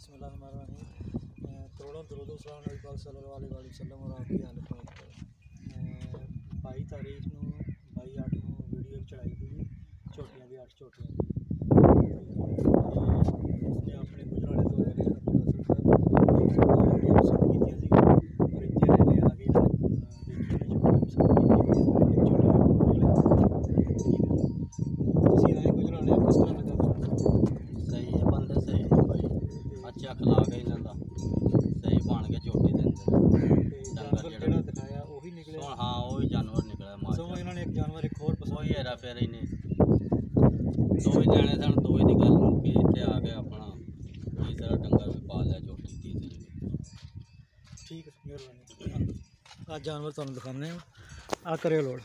बिस्मिल्लाहिर्रहमानिर्रहीम। करोड़ों दरूद व सलाम नबी पाक सल्लल्लाहु अलैहि वसल्लम और आपकी आले पाक पर। 22 तारीख ਨੂੰ 22/8 ਨੂੰ ਵੀਡੀਓ ਚੜਾਈ ਸੀ ਝੋਟੀਆਂ ਦੀ 8 ਝੋਟੀਆਂ ਦੀ ਉਸਨੇ ਆਪਣੇ ਗੁਜਰਾਲੇ ਤੋਂ ਆਏ ਨੇ ਅਬਦੁੱਲਾ ਸਾਹਿਬ ਕੀਤੀਆਂ ਸੀ ਔਰ ਇੱਥੇ ਰਹਿਣੇ ਆ ਕੇ ਦੇਖੀਆਂ ਨੇ ਝੋਟੀਆਂ ਪਸੰਦ ਕੀਤੀਆਂ ਤੁਸੀਂ ਆਏ ਗੁਜਰਾਲੇ ਕਿਸ ਤਰ੍ਹਾਂ ਲੱਗਾ ਤੁਹਾਨੂੰ? सही है बंदे सही ने भाई अच्छे अखलाक है इन्हों का सही बन के झोटी देंगे जानवर ਜਿਹੜਾ ਦਿਖਾਇਆ ਉਹੀ ਨਿਕਲਿਆ। हाँ वही जानवर निकला ਸਗੋਂ ਇਹਨਾਂ ਨੇ ਇੱਕ ਜਾਨਵਰ ਇੱਕ ਹੋਰ ਪਸੰਦ वही हेरा फेर इन्हें दो ही लेने सन दो ही की गल मुक्की इतने आ गए अपना कोई सारा डंगर भी पा लिया झोटी दी ठीक है मिहरबानी। आ जानवर तुहानू दिखाने आ करियो लोड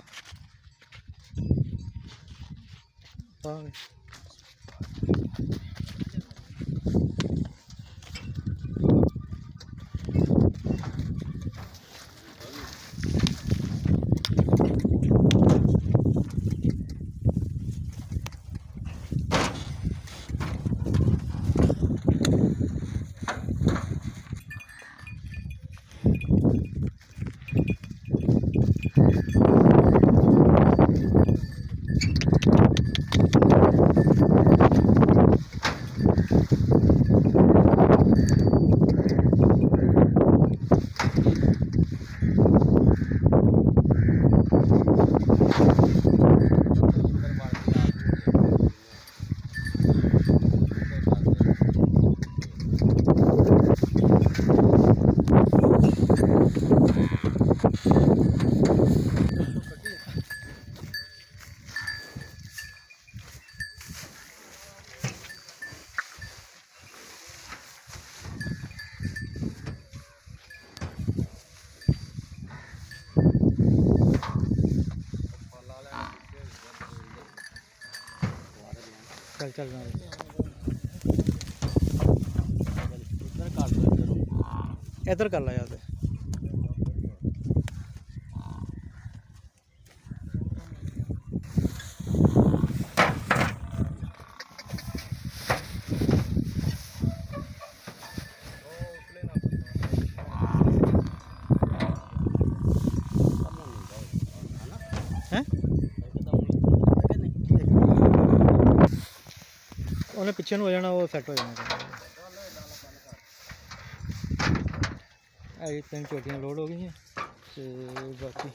चल चल इधर कर ला यार उन्हें पिछे हो जाना वो सैट हो जाना। तीन चोटियां लोड हो गई हैं तो बाकी